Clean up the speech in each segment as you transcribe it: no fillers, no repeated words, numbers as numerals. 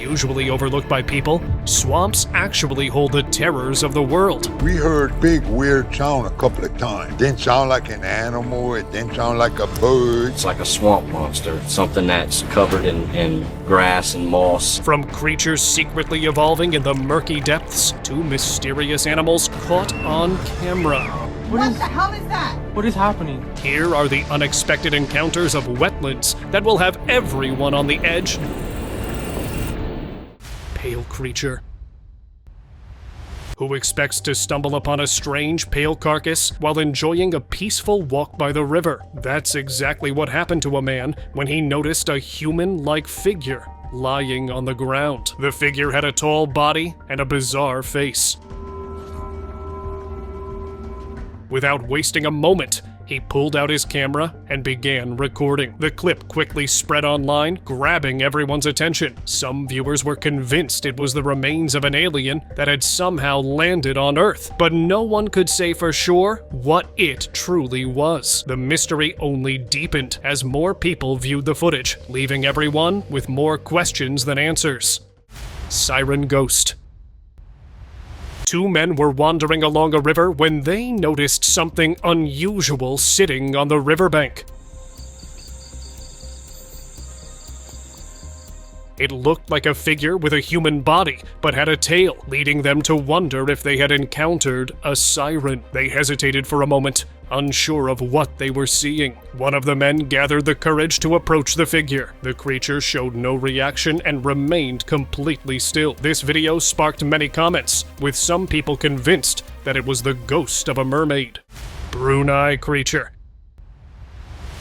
Usually overlooked by people, swamps actually hold the terrors of the world. We heard big weird sound a couple of times. It didn't sound like an animal, it didn't sound like a bird. It's like a swamp monster, something that's covered in grass and moss. From creatures secretly evolving in the murky depths to mysterious animals caught on camera. What the hell is that? What is happening? Here are the unexpected encounters of wetlands that will have everyone on the edge. Pale creature. Who expects to stumble upon a strange pale carcass while enjoying a peaceful walk by the river? That's exactly what happened to a man when he noticed a human-like figure lying on the ground. The figure had a tall body and a bizarre face. Without wasting a moment, he pulled out his camera and began recording. The clip quickly spread online, grabbing everyone's attention. Some viewers were convinced it was the remains of an alien that had somehow landed on Earth, but no one could say for sure what it truly was. The mystery only deepened as more people viewed the footage, leaving everyone with more questions than answers. Siren ghost. Two men were wandering along a river when they noticed something unusual sitting on the riverbank. It looked like a figure with a human body, but had a tail, leading them to wonder if they had encountered a siren. They hesitated for a moment, unsure of what they were seeing. One of the men gathered the courage to approach the figure. The creature showed no reaction and remained completely still. This video sparked many comments, with some people convinced that it was the ghost of a mermaid. Brunei creature.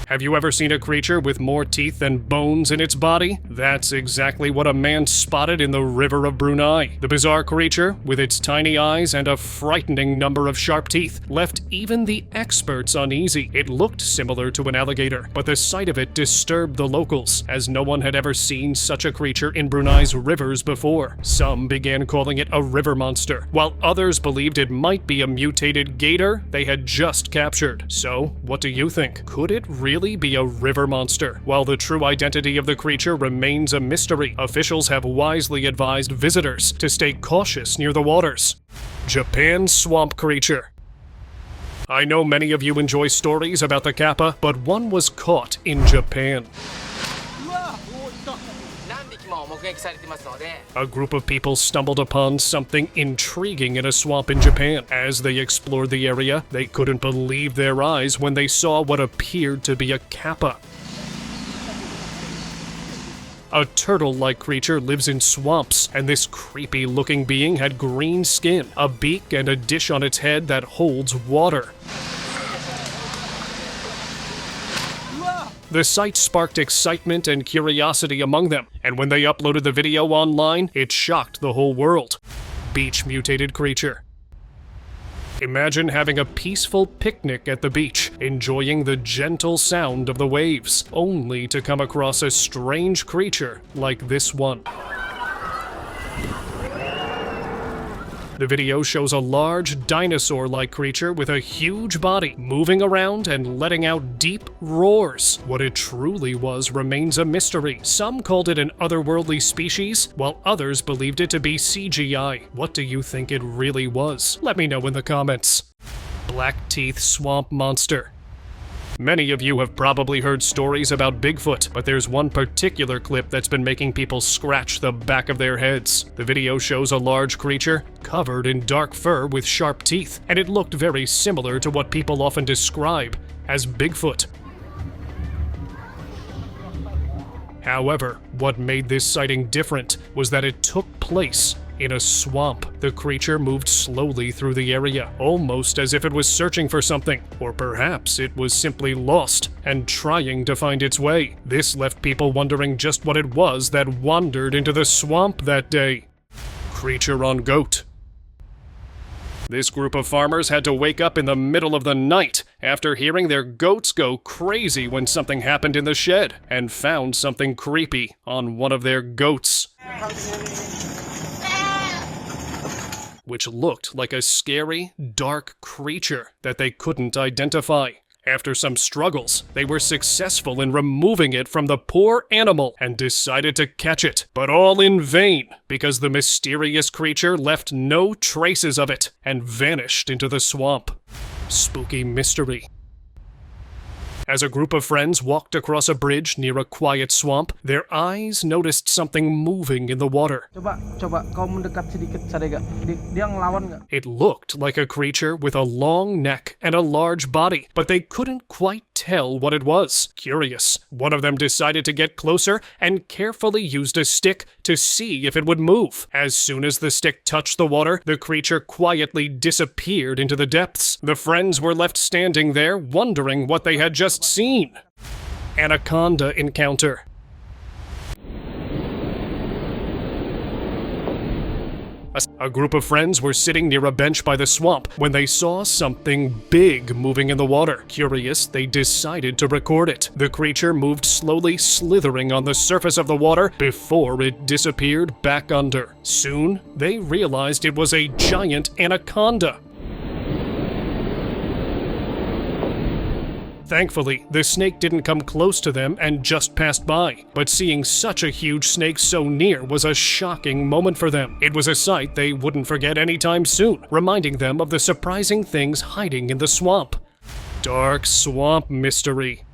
Have you ever seen a creature with more teeth than bones in its body? That's exactly what a man spotted in the river of Brunei. The bizarre creature, with its tiny eyes and a frightening number of sharp teeth, left even the experts uneasy. It looked similar to an alligator, but the sight of it disturbed the locals, as no one had ever seen such a creature in Brunei's rivers before. Some began calling it a river monster, while others believed it might be a mutated gator they had just captured. So, what do you think? Could it really be a river monster? While the true identity of the creature remains a mystery, officials have wisely advised visitors to stay cautious near the waters. Japan swamp creature. I know many of you enjoy stories about the kappa, but one was caught in Japan. A group of people stumbled upon something intriguing in a swamp in Japan. As they explored the area, they couldn't believe their eyes when they saw what appeared to be a kappa. A turtle-like creature lives in swamps, and this creepy-looking being had green skin, a beak, and a dish on its head that holds water. The sight sparked excitement and curiosity among them, and when they uploaded the video online, it shocked the whole world. Beach mutated creature. Imagine having a peaceful picnic at the beach, enjoying the gentle sound of the waves, only to come across a strange creature like this one. The video shows a large dinosaur-like creature with a huge body, moving around and letting out deep roars. What it truly was remains a mystery. Some called it an otherworldly species, while others believed it to be CGI. What do you think it really was? Let me know in the comments. Black teeth swamp monster. Many of you have probably heard stories about Bigfoot, but there's one particular clip that's been making people scratch the back of their heads. The video shows a large creature covered in dark fur with sharp teeth, and it looked very similar to what people often describe as Bigfoot. However, what made this sighting different was that it took place in a swamp. The creature moved slowly through the area, almost as if it was searching for something, or perhaps it was simply lost and trying to find its way. This left people wondering just what it was that wandered into the swamp that day. Creature on goat. This group of farmers had to wake up in the middle of the night after hearing their goats go crazy when something happened in the shed, and found something creepy on one of their goats, which looked like a scary, dark creature that they couldn't identify. After some struggles, they were successful in removing it from the poor animal and decided to catch it, but all in vain because the mysterious creature left no traces of it and vanished into the swamp. Spooky mystery. As a group of friends walked across a bridge near a quiet swamp, their eyes noticed something moving in the water. Coba kau mendekat sedikit, Sadega. Dia ngelawan nggak? It looked like a creature with a long neck and a large body, but they couldn't quite tell what it was. Curious, one of them decided to get closer and carefully used a stick to see if it would move. As soon as the stick touched the water, the creature quietly disappeared into the depths. The friends were left standing there, wondering what they had just seen. Anaconda encounter. A group of friends were sitting near a bench by the swamp when they saw something big moving in the water. Curious, they decided to record it. The creature moved slowly, slithering on the surface of the water before it disappeared back under. Soon, they realized it was a giant anaconda. Thankfully, the snake didn't come close to them and just passed by, but seeing such a huge snake so near was a shocking moment for them. It was a sight they wouldn't forget anytime soon, reminding them of the surprising things hiding in the swamp. Dark swamp mystery.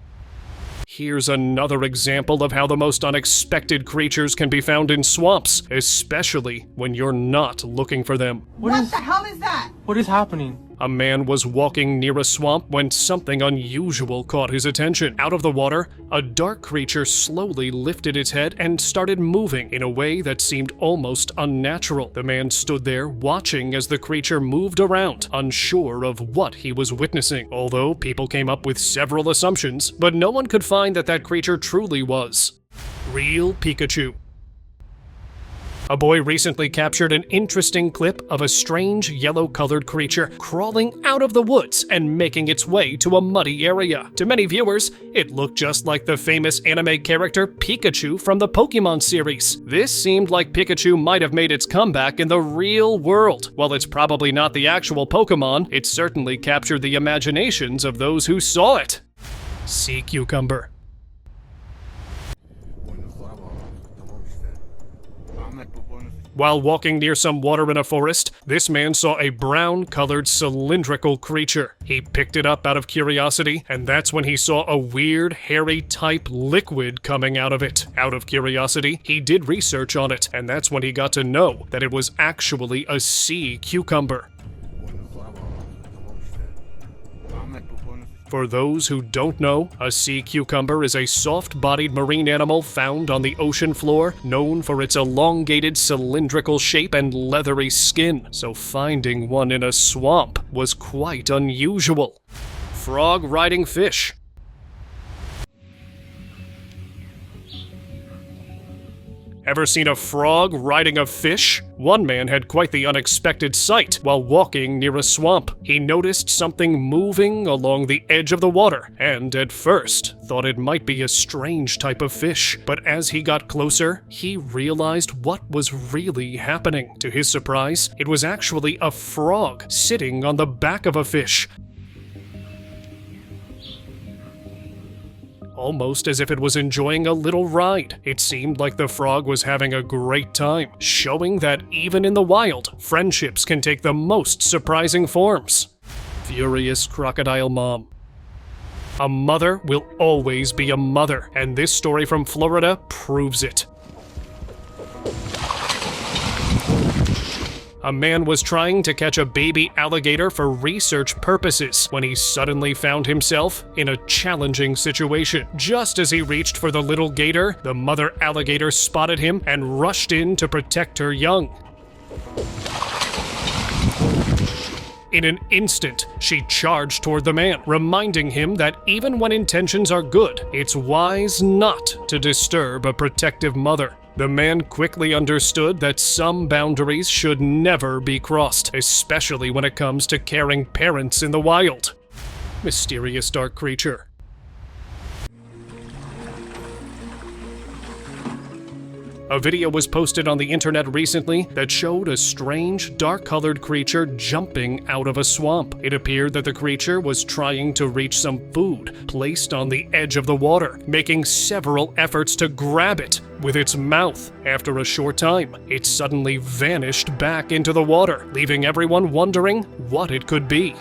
Here's another example of how the most unexpected creatures can be found in swamps, especially when you're not looking for them. What the hell is that? What is happening? A man was walking near a swamp when something unusual caught his attention. Out of the water, a dark creature slowly lifted its head and started moving in a way that seemed almost unnatural. The man stood there watching as the creature moved around, unsure of what he was witnessing. Although people came up with several assumptions, but no one could find that creature truly was real Pikachu. A boy recently captured an interesting clip of a strange yellow-colored creature crawling out of the woods and making its way to a muddy area. To many viewers, it looked just like the famous anime character Pikachu from the Pokemon series. This seemed like Pikachu might have made its comeback in the real world. While it's probably not the actual Pokemon, it certainly captured the imaginations of those who saw it. Sea cucumber. While walking near some water in a forest, this man saw a brown-colored cylindrical creature. He picked it up out of curiosity, and that's when he saw a weird, hairy-type liquid coming out of it. Out of curiosity, he did research on it, and that's when he got to know that it was actually a sea cucumber. For those who don't know, a sea cucumber is a soft-bodied marine animal found on the ocean floor, known for its elongated cylindrical shape and leathery skin, so finding one in a swamp was quite unusual. Frog riding fish. Ever seen a frog riding a fish? One man had quite the unexpected sight while walking near a swamp. He noticed something moving along the edge of the water, and at first thought it might be a strange type of fish. But as he got closer, he realized what was really happening. To his surprise, it was actually a frog sitting on the back of a fish, almost as if it was enjoying a little ride. It seemed like the frog was having a great time, showing that even in the wild, friendships can take the most surprising forms. Furious crocodile mom. A mother will always be a mother, and this story from Florida proves it. A man was trying to catch a baby alligator for research purposes when he suddenly found himself in a challenging situation. Just as he reached for the little gator, the mother alligator spotted him and rushed in to protect her young. In an instant, she charged toward the man, reminding him that even when intentions are good, it's wise not to disturb a protective mother. The man quickly understood that some boundaries should never be crossed, especially when it comes to caring parents in the wild. Mysterious dark creature. A video was posted on the internet recently that showed a strange, dark-colored creature jumping out of a swamp. It appeared that the creature was trying to reach some food placed on the edge of the water, making several efforts to grab it with its mouth. After a short time, it suddenly vanished back into the water, leaving everyone wondering what it could be.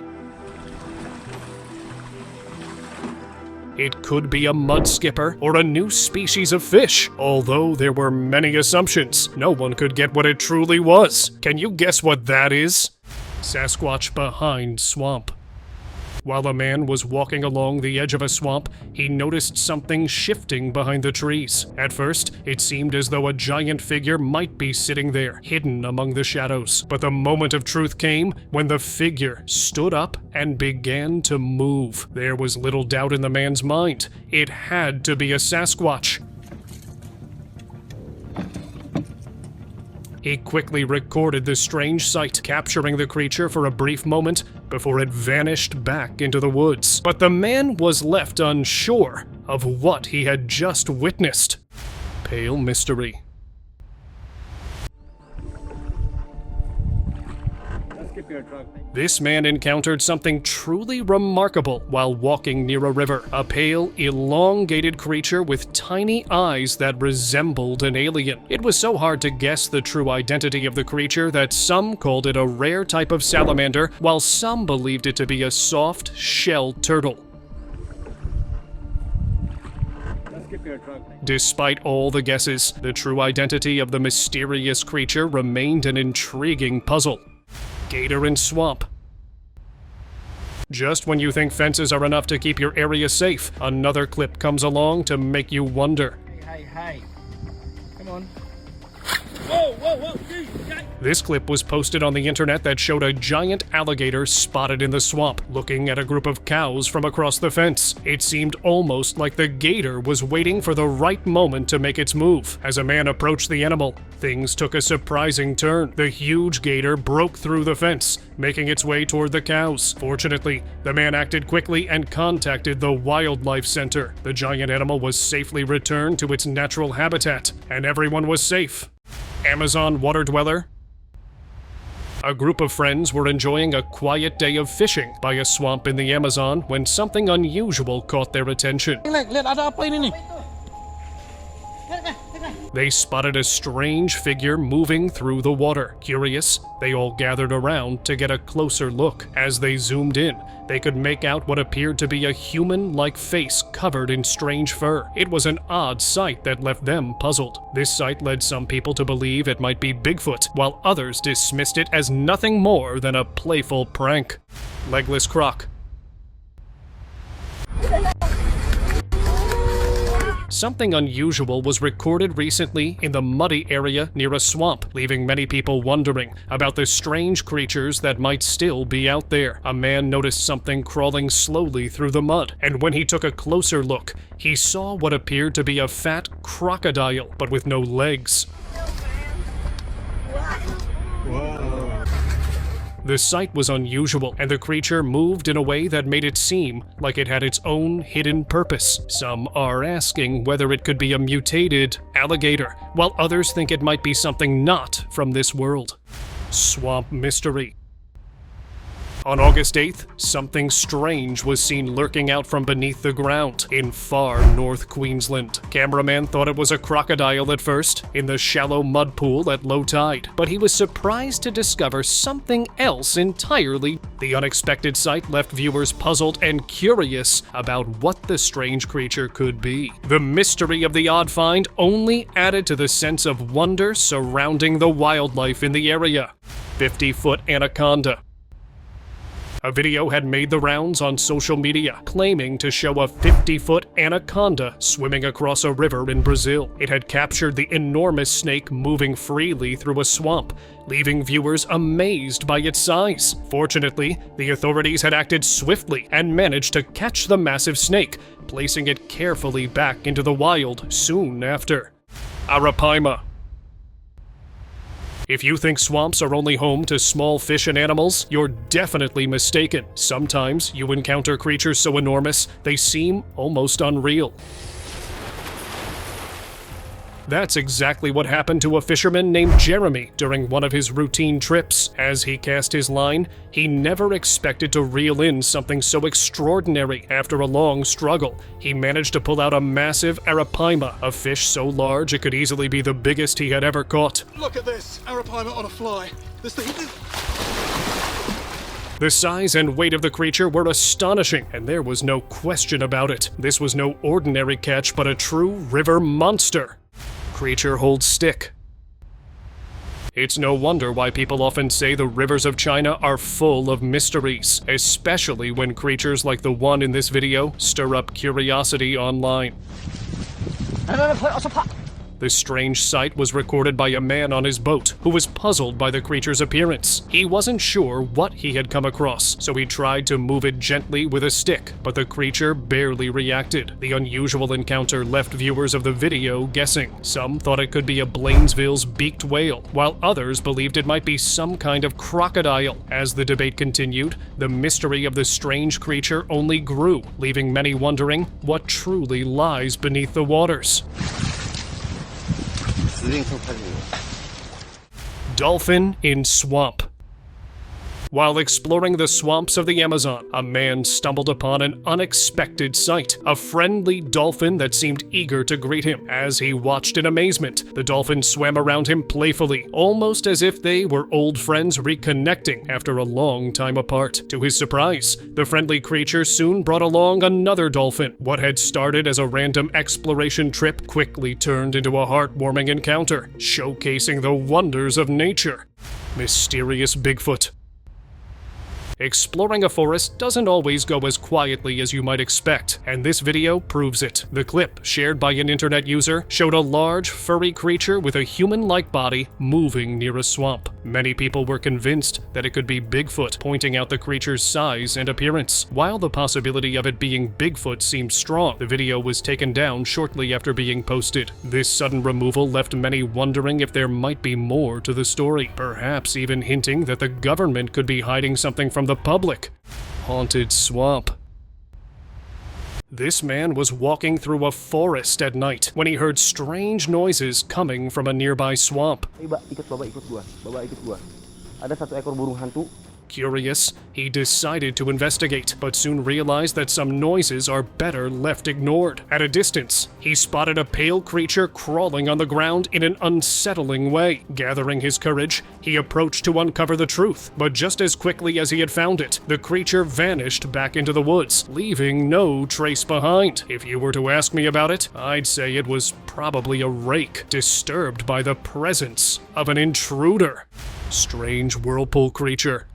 It could be a mud skipper or a new species of fish. Although there were many assumptions, no one could get what it truly was. Can you guess what that is? Sasquatch behind swamp. While a man was walking along the edge of a swamp, he noticed something shifting behind the trees. At first, it seemed as though a giant figure might be sitting there, hidden among the shadows. But the moment of truth came when the figure stood up and began to move. There was little doubt in the man's mind. It had to be a Sasquatch. He quickly recorded the strange sight, capturing the creature for a brief moment before it vanished back into the woods. But the man was left unsure of what he had just witnessed. Pale mystery. This man encountered something truly remarkable while walking near a river. A pale, elongated creature with tiny eyes that resembled an alien. It was so hard to guess the true identity of the creature that some called it a rare type of salamander, while some believed it to be a soft shell turtle. Despite all the guesses, the true identity of the mysterious creature remained an intriguing puzzle. Gator in swamp. Just when you think fences are enough to keep your area safe, another clip comes along to make you wonder. Hey. Come on. Whoa. This clip was posted on the internet that showed a giant alligator spotted in the swamp, looking at a group of cows from across the fence. It seemed almost like the gator was waiting for the right moment to make its move. As a man approached the animal, things took a surprising turn. The huge gator broke through the fence, making its way toward the cows. Fortunately, the man acted quickly and contacted the wildlife center. The giant animal was safely returned to its natural habitat, and everyone was safe. Amazon water dweller. A group of friends were enjoying a quiet day of fishing by a swamp in the Amazon when something unusual caught their attention. Lihat ada apa ini nih? They spotted a strange figure moving through the water. Curious, they all gathered around to get a closer look. As they zoomed in, they could make out what appeared to be a human-like face covered in strange fur. It was an odd sight that left them puzzled. This sight led some people to believe it might be Bigfoot, while others dismissed it as nothing more than a playful prank. Legless croc. Something unusual was recorded recently in the muddy area near a swamp, leaving many people wondering about the strange creatures that might still be out there. A man noticed something crawling slowly through the mud, and when he took a closer look, he saw what appeared to be a fat crocodile, but with no legs. The sight was unusual, and the creature moved in a way that made it seem like it had its own hidden purpose. Some are asking whether it could be a mutated alligator, while others think it might be something not from this world. Swamp mystery. On August 8th, something strange was seen lurking out from beneath the ground in far north Queensland. Cameraman thought it was a crocodile at first, in the shallow mud pool at low tide, but he was surprised to discover something else entirely. The unexpected sight left viewers puzzled and curious about what the strange creature could be. The mystery of the odd find only added to the sense of wonder surrounding the wildlife in the area. 50-foot anaconda. A video had made the rounds on social media, claiming to show a 50-foot anaconda swimming across a river in Brazil. It had captured the enormous snake moving freely through a swamp, leaving viewers amazed by its size. Fortunately, the authorities had acted swiftly and managed to catch the massive snake, placing it carefully back into the wild soon after. Arapaima. If you think swamps are only home to small fish and animals, you're definitely mistaken. Sometimes you encounter creatures so enormous, they seem almost unreal. That's exactly what happened to a fisherman named Jeremy during one of his routine trips. As he cast his line, he never expected to reel in something so extraordinary. After a long struggle, he managed to pull out a massive arapaima, a fish so large it could easily be the biggest he had ever caught. Look at this. Arapaima on a fly. This thing. The size and weight of the creature were astonishing, and there was no question about it. This was no ordinary catch, but a true river monster. Creature holds stick. It's no wonder why people often say the rivers of China are full of mysteries, especially when creatures like the one in this video stir up curiosity online. The strange sight was recorded by a man on his boat who was puzzled by the creature's appearance. He wasn't sure what he had come across, so he tried to move it gently with a stick, but the creature barely reacted. The unusual encounter left viewers of the video guessing. Some thought it could be a Blaisdell's beaked whale, while others believed it might be some kind of crocodile. As the debate continued, the mystery of the strange creature only grew, leaving many wondering what truly lies beneath the waters. Dolphin in swamp. While exploring the swamps of the Amazon, a man stumbled upon an unexpected sight, a friendly dolphin that seemed eager to greet him. As he watched in amazement, the dolphin swam around him playfully, almost as if they were old friends reconnecting after a long time apart. To his surprise, the friendly creature soon brought along another dolphin. What had started as a random exploration trip quickly turned into a heartwarming encounter, showcasing the wonders of nature. Mysterious Bigfoot. Exploring a forest doesn't always go as quietly as you might expect, and this video proves it. The clip, shared by an internet user, showed a large, furry creature with a human-like body moving near a swamp. Many people were convinced that it could be Bigfoot, pointing out the creature's size and appearance. While the possibility of it being Bigfoot seemed strong, the video was taken down shortly after being posted. This sudden removal left many wondering if there might be more to the story, perhaps even hinting that the government could be hiding something from the public. Haunted swamp. This man was walking through a forest at night when he heard strange noises coming from a nearby swamp. Bapak ikut gua. Ada satu ekor burung hantu. Curious, he decided to investigate, but soon realized that some noises are better left ignored. At a distance, he spotted a pale creature crawling on the ground in an unsettling way. Gathering his courage, he approached to uncover the truth, but just as quickly as he had found it, the creature vanished back into the woods, leaving no trace behind. If you were to ask me about it, I'd say it was probably a rake, disturbed by the presence of an intruder. Strange whirlpool creature.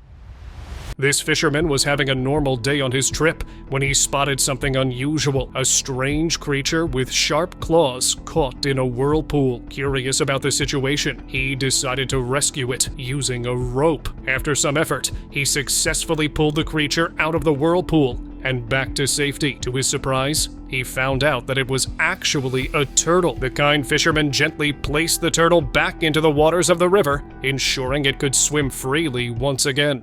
This fisherman was having a normal day on his trip when he spotted something unusual, a strange creature with sharp claws caught in a whirlpool. Curious about the situation, he decided to rescue it using a rope. After some effort, he successfully pulled the creature out of the whirlpool and back to safety. To his surprise, he found out that it was actually a turtle. The kind fisherman gently placed the turtle back into the waters of the river, ensuring it could swim freely once again.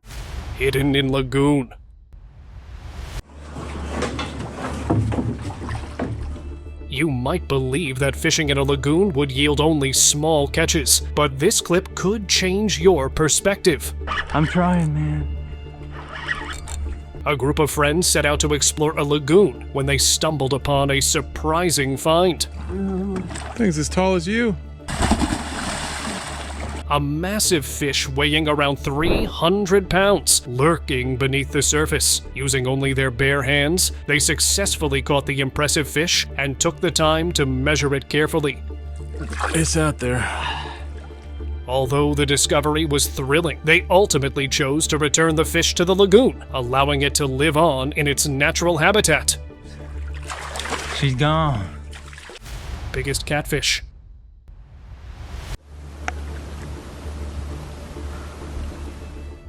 Hidden in lagoon. You might believe that fishing in a lagoon would yield only small catches, but this clip could change your perspective. I'm trying, man. A group of friends set out to explore a lagoon when they stumbled upon a surprising find. Thing's as tall as you. A massive fish weighing around 300 pounds, lurking beneath the surface. Using only their bare hands, they successfully caught the impressive fish and took the time to measure it carefully. It's out there. Although the discovery was thrilling, they ultimately chose to return the fish to the lagoon, allowing it to live on in its natural habitat. She's gone. Biggest catfish.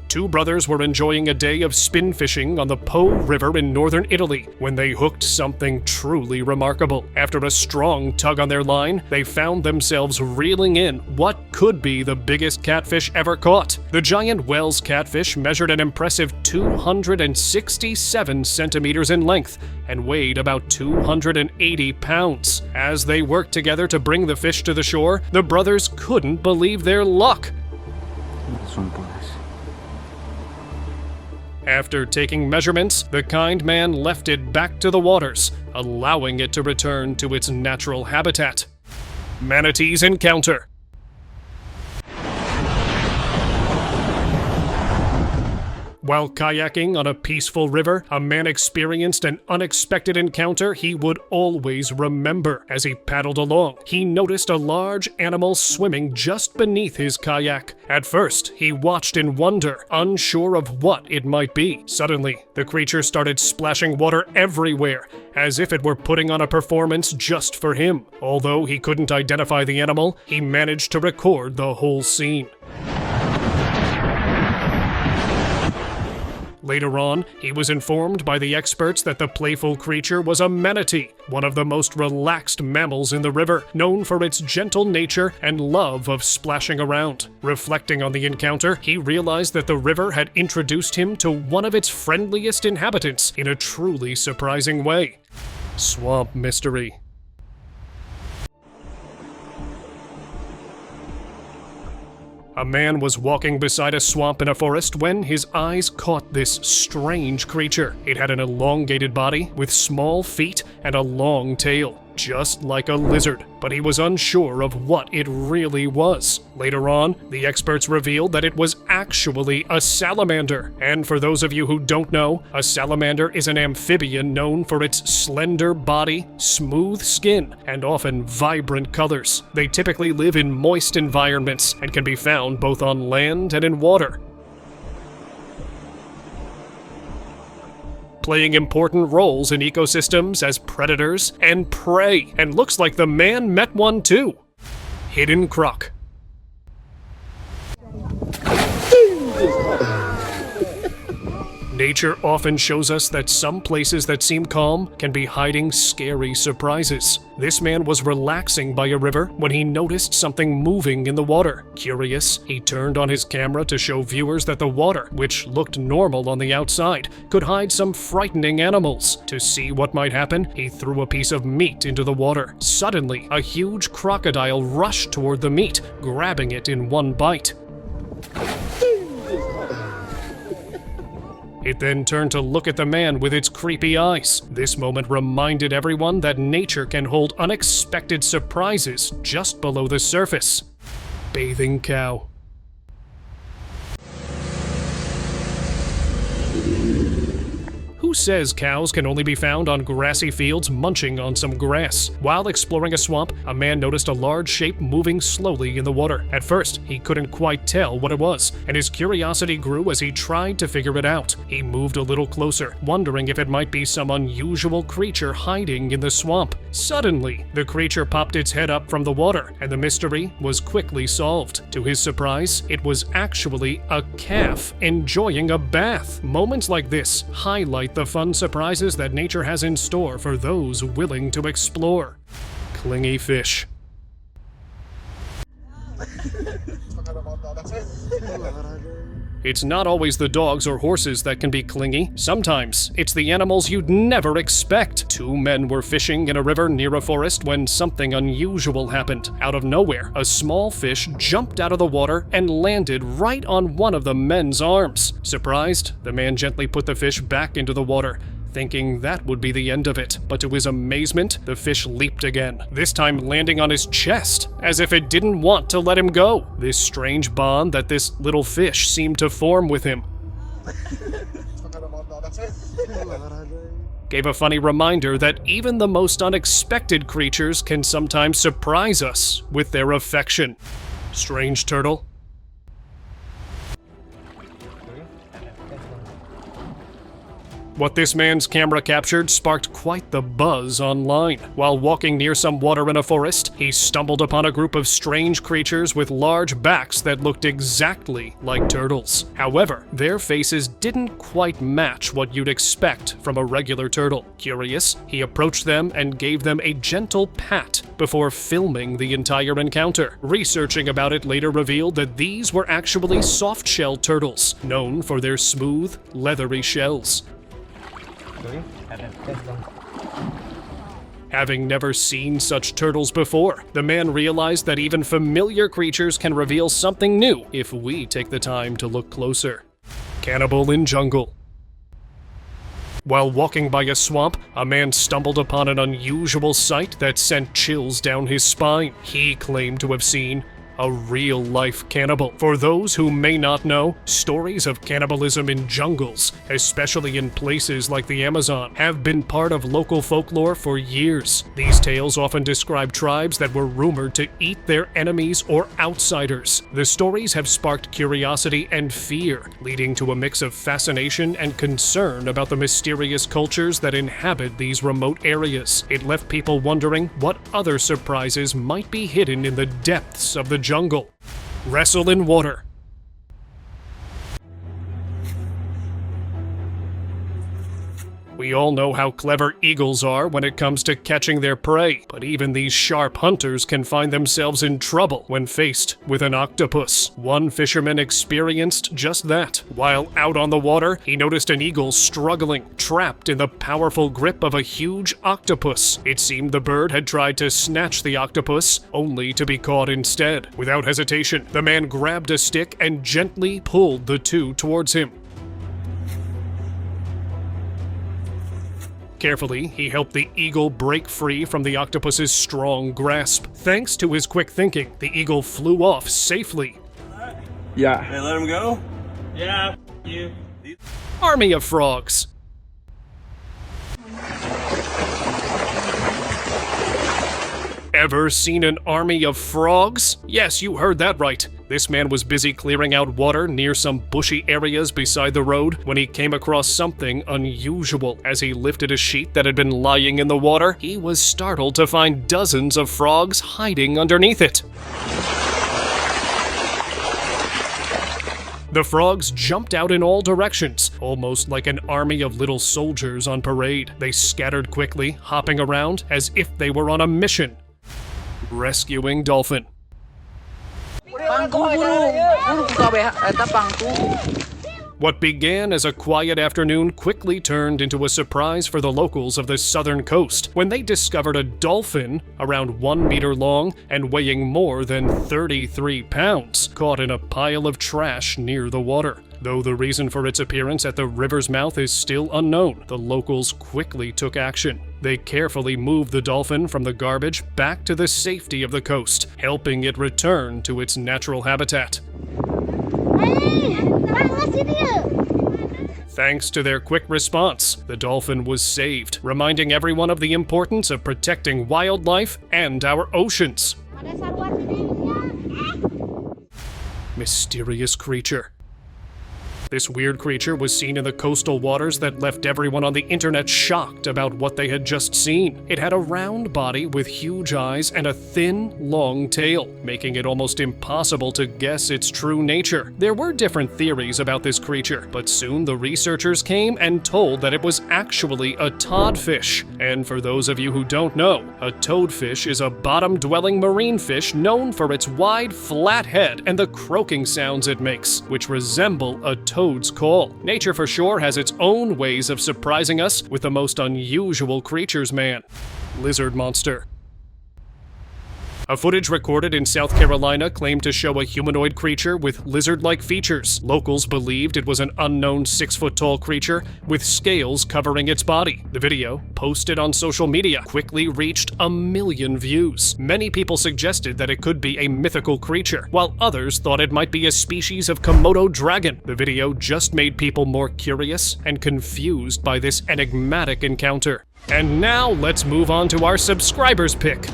Two brothers were enjoying a day of spin fishing on the Po River in northern Italy when they hooked something truly remarkable. After a strong tug on their line, they found themselves reeling in what could be the biggest catfish ever caught. The giant Wells catfish measured an impressive 267 centimeters in length and weighed about 280 pounds. As they worked together to bring the fish to the shore, the brothers couldn't believe their luck. After taking measurements, the kind man left it back to the waters, allowing it to return to its natural habitat. Manatees encounter. While kayaking on a peaceful river, a man experienced an unexpected encounter he would always remember. As he paddled along, he noticed a large animal swimming just beneath his kayak. At first, he watched in wonder, unsure of what it might be. Suddenly, the creature started splashing water everywhere, as if it were putting on a performance just for him. Although he couldn't identify the animal, he managed to record the whole scene. Later on, he was informed by the experts that the playful creature was a manatee, one of the most relaxed mammals in the river, known for its gentle nature and love of splashing around. Reflecting on the encounter, he realized that the river had introduced him to one of its friendliest inhabitants in a truly surprising way. Swamp mystery. A man was walking beside a swamp in a forest when his eyes caught this strange creature. It had an elongated body with small feet and a long tail, just like a lizard, but he was unsure of what it really was. Later on, the experts revealed that it was actually a salamander. And for those of you who don't know, a salamander is an amphibian known for its slender body, smooth skin, and often vibrant colors. They typically live in moist environments and can be found both on land and in water, playing important roles in ecosystems as predators and prey. And looks like the man met one too. Hidden croc. Nature often shows us that some places that seem calm can be hiding scary surprises. This man was relaxing by a river when he noticed something moving in the water. Curious, he turned on his camera to show viewers that the water, which looked normal on the outside, could hide some frightening animals. To see what might happen, he threw a piece of meat into the water. Suddenly, a huge crocodile rushed toward the meat, grabbing it in one bite. It then turned to look at the man with its creepy eyes. This moment reminded everyone that nature can hold unexpected surprises just below the surface. Bathing cow. Who says cows can only be found on grassy fields munching on some grass? While exploring a swamp, a man noticed a large shape moving slowly in the water. At first, he couldn't quite tell what it was, and his curiosity grew as he tried to figure it out. He moved a little closer, wondering if it might be some unusual creature hiding in the swamp. Suddenly, the creature popped its head up from the water, and the mystery was quickly solved. To his surprise, it was actually a calf enjoying a bath. Moments like this highlight the fun surprises that nature has in store for those willing to explore. Clingy fish. It's not always the dogs or horses that can be clingy. Sometimes it's the animals you'd never expect. Two men were fishing in a river near a forest when something unusual happened. Out of nowhere, a small fish jumped out of the water and landed right on one of the men's arms. Surprised, the man gently put the fish back into the water, thinking that would be the end of it. But to his amazement, the fish leaped again, this time landing on his chest, as if it didn't want to let him go. This strange bond that this little fish seemed to form with him gave a funny reminder that even the most unexpected creatures can sometimes surprise us with their affection. Strange turtle. What this man's camera captured sparked quite the buzz online. While walking near some water in a forest, he stumbled upon a group of strange creatures with large backs that looked exactly like turtles. However, their faces didn't quite match what you'd expect from a regular turtle. Curious, he approached them and gave them a gentle pat before filming the entire encounter. Researching about it later revealed that these were actually soft-shell turtles, known for their smooth, leathery shells. Having never seen such turtles before, the man realized that even familiar creatures can reveal something new if we take the time to look closer. Cannibal in jungle. While walking by a swamp, a man stumbled upon an unusual sight that sent chills down his spine. He claimed to have seen a real-life cannibal. For those who may not know, stories of cannibalism in jungles, especially in places like the Amazon, have been part of local folklore for years. These tales often describe tribes that were rumored to eat their enemies or outsiders. The stories have sparked curiosity and fear, leading to a mix of fascination and concern about the mysterious cultures that inhabit these remote areas. It left people wondering what other surprises might be hidden in the depths of the jungle. Wrestle in water. We all know how clever eagles are when it comes to catching their prey, but even these sharp hunters can find themselves in trouble when faced with an octopus. One fisherman experienced just that. While out on the water, he noticed an eagle struggling, trapped in the powerful grip of a huge octopus. It seemed the bird had tried to snatch the octopus, only to be caught instead. Without hesitation, the man grabbed a stick and gently pulled the two towards him. Carefully, he helped the eagle break free from the octopus's strong grasp. Thanks to his quick thinking, the eagle flew off safely. Yeah. Hey, let him go? Yeah, you. Army of frogs. Ever seen an army of frogs? Yes, you heard that right. This man was busy clearing out water near some bushy areas beside the road when he came across something unusual. As he lifted a sheet that had been lying in the water, he was startled to find dozens of frogs hiding underneath it. The frogs jumped out in all directions, almost like an army of little soldiers on parade. They scattered quickly, hopping around as if they were on a mission. Rescuing dolphin. What began as a quiet afternoon quickly turned into a surprise for the locals of the southern coast when they discovered a dolphin around 1 meter long and weighing more than 33 pounds, caught in a pile of trash near the water. Though the reason for its appearance at the river's mouth is still unknown, the locals quickly took action. They carefully moved the dolphin from the garbage back to the safety of the coast, helping it return to its natural habitat. Thanks to their quick response, the dolphin was saved, reminding everyone of the importance of protecting wildlife and our oceans. Mysterious creature. This weird creature was seen in the coastal waters that left everyone on the internet shocked about what they had just seen. It had a round body with huge eyes and a thin, long tail, making it almost impossible to guess its true nature. There were different theories about this creature, but soon the researchers came and told that it was actually a toadfish. And for those of you who don't know, a toadfish is a bottom-dwelling marine fish known for its wide, flat head and the croaking sounds it makes, which resemble a toad's call. Nature for sure has its own ways of surprising us with the most unusual creatures, man. Lizard monster. A footage recorded in South Carolina claimed to show a humanoid creature with lizard-like features. Locals believed it was an unknown 6-foot-tall creature with scales covering its body. The video, posted on social media, quickly reached 1 million views. Many people suggested that it could be a mythical creature, while others thought it might be a species of Komodo dragon. The video just made people more curious and confused by this enigmatic encounter. And now let's move on to our subscribers pick.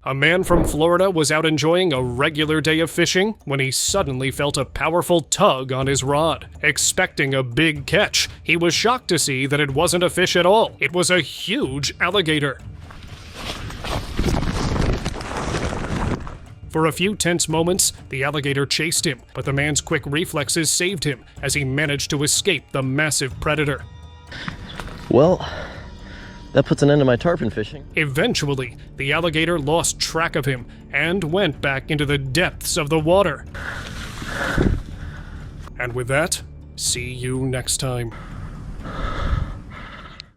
A man from Florida was out enjoying a regular day of fishing when he suddenly felt a powerful tug on his rod. Expecting a big catch, he was shocked to see that it wasn't a fish at all. It was a huge alligator. For a few tense moments, the alligator chased him, but the man's quick reflexes saved him as he managed to escape the massive predator. Well, that puts an end to my tarpon fishing. Eventually, the alligator lost track of him and went back into the depths of the water. And with that, see you next time.